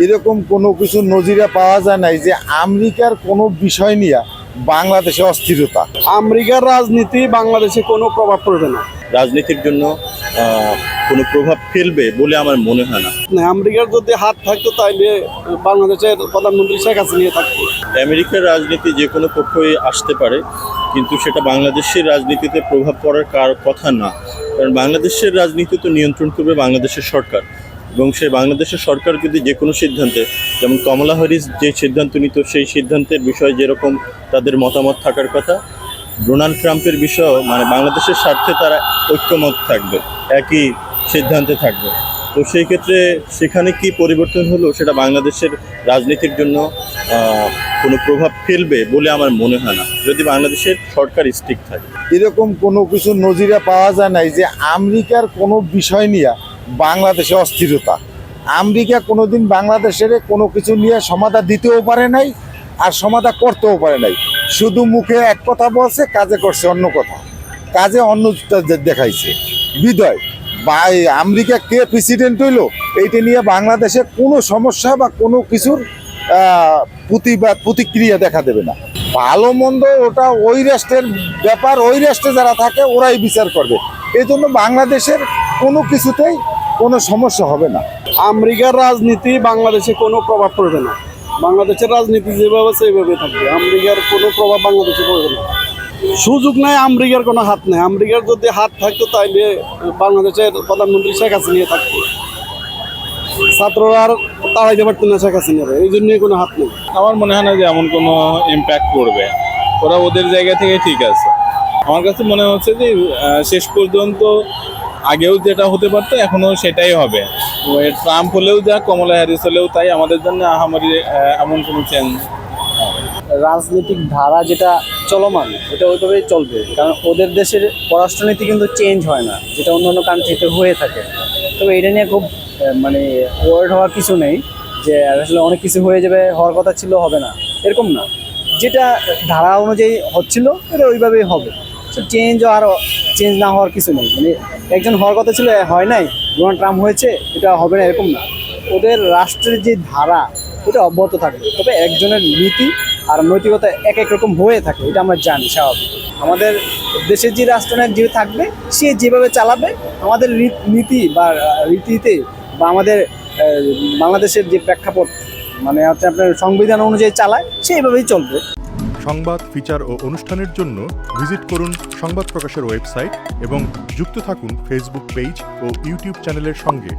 এরকম কোনো কিছু নজিরে পাওয়া যায় নাই যে আমেরিকার কোনো বিষয় নিয়ে বাংলাদেশে অস্থিরতা। আমেরিকার রাজনীতি বাংলাদেশে কোনো প্রভাব পড়বে না। রাজনীতির জন্য কোনো প্রভাব ফেলবে বলে আমার মনে হয় না। আমেরিকার যদি হাত থাকতো তাইলে বাংলাদেশের প্রধানমন্ত্রী শেখ হাসিনা থাকতো। আমেরিকার রাজনীতি যে কোনো পক্ষই আসতে পারে, কিন্তু সেটা বাংলাদেশের রাজনীতিতে প্রভাব পড়ার কথা না। কারণ বাংলাদেশের রাজনীতি তো নিয়ন্ত্রণ করবে বাংলাদেশের সরকার, এবং সেই বাংলাদেশের সরকার যদি যে কোনো সিদ্ধান্তে, যেমন কমলা হ্যারিস যে সিদ্ধান্ত নিত সেই সিদ্ধান্তের বিষয়ে যেরকম তাদের মতামত থাকার কথা, ডোনাল্ড ট্রাম্পের বিষয়েও মানে বাংলাদেশের স্বার্থে তারা ঐক্যমত থাকবে, একই সিদ্ধান্তে থাকবে। তো সেই ক্ষেত্রে সেখানে কি পরিবর্তন হলো সেটা বাংলাদেশের রাজনীতির জন্য কোনো প্রভাব ফেলবে বলে আমার মনে হয় না, যদি বাংলাদেশের সরকার স্টিক থাকে। এরকম কোনো কিছু নজিরে পাওয়া যায় নাই যে আমেরিকার কোনো বিষয় নিয়ে বাংলাদেশে অস্থিরতা। আমেরিকা কোনোদিন বাংলাদেশের কোনো কিছু নিয়ে সমাধান দিতেও পারে নাই, আর সমাধান করতেও পারে নাই। শুধু মুখে এক কথা বলছে, কাজে করছে অন্য কথা, কাজে অন্যটা দেখাইছে। বিদায় বা আমেরিকা কে প্রেসিডেন্ট হইলো এইটা নিয়ে বাংলাদেশে কোনো সমস্যা বা কোনো কিছুর প্রতিবাদ প্রতিক্রিয়া দেখা দেবে না। ভালো মন্দ ওটা ওই রাষ্ট্রের ব্যাপার, ওই রাষ্ট্রে যারা থাকে ওরাই বিচার করবে। এই জন্য বাংলাদেশের কোনো কিছুতেই কোনো সমস্যা হবে না। আমেরিকার রাজনীতি বাংলাদেশে কোনো প্রভাব পড়বে না। বাংলাদেশের রাজনীতি যেভাবে সেইভাবে থাকবে। আমেরিকার কোনো প্রভাব বাংলাদেশে পড়বে না। সুযোগ নাই, আমেরিকার কোনো হাত নেই। আমেরিকার যদি হাত থাকতো তাইলে বাংলাদেশের প্রধানমন্ত্রী শেখ হাসিনা থাকতো। ছাত্ররা আর তাড়াইতে পারতো না শেখ হাসিনার, এই জন্যই কোনো হাত নেই। আমার মনে হয় না যে এমন কোনো ইম্প্যাক্ট পড়বে, ওরা ওদের জায়গা থেকে ঠিক আছে। আমার কাছে মনে হচ্ছে যে শেষ পর্যন্ত আগেও যেটা হতে পারতো এখনও সেটাই হবে। ট্রাম্প হলেও যা, কমলা হ্যারিস হলেও তাই, আমাদের জন্য আহামরি এমন কোনো চেঞ্জ। রাজনৈতিক ধারা যেটা চলমান এটা ওইভাবেই চলবে, কারণ ওদের দেশের পররাষ্ট্রনীতি কিন্তু চেঞ্জ হয় না, যেটা অন্যান্য কান্ট্রিতে হয়ে থাকে। তবে এটা নিয়ে খুব মানে ওয়ার্ড হওয়ার কিছু নেই যে আসলে অনেক কিছু হয়ে যাবে, হওয়ার কথা ছিল হবে না, এরকম না। যেটা ধারা অনুযায়ী হচ্ছিল এটা ওইভাবেই হবে। তো চেঞ্জ আর চেঞ্জ না হওয়ার কিছু নেই। মানে একজন হওয়ার কথা ছিল, হয় নাই, ডোনাল্ড ট্রাম্প হয়েছে, এটা হবে না, এরকম না। ওদের রাষ্ট্রের যে ধারা ওটা অব্যাহত থাকবে, তবে একজনের নীতি আর নৈতিকতা এক এক রকম হয়ে থাকে, এটা আমরা জানি স্বাভাবিক। আমাদের দেশের যে রাষ্ট্রনায়ক যে থাকবে সে যেভাবে চালাবে, আমাদের নীতি বা রীতিতে বা আমাদের বাংলাদেশের যে প্রেক্ষাপট মানে হচ্ছে আপনার সংবিধান অনুযায়ী চালায়, সেইভাবেই চলবে। সংবাদ, ফিচার ও অনুষ্ঠানের জন্য ভিজিট করুন সংবাদ প্রকাশের ওয়েবসাইট এবং যুক্ত থাকুন ফেসবুক পেজ ও ইউটিউব চ্যানেলের সঙ্গে।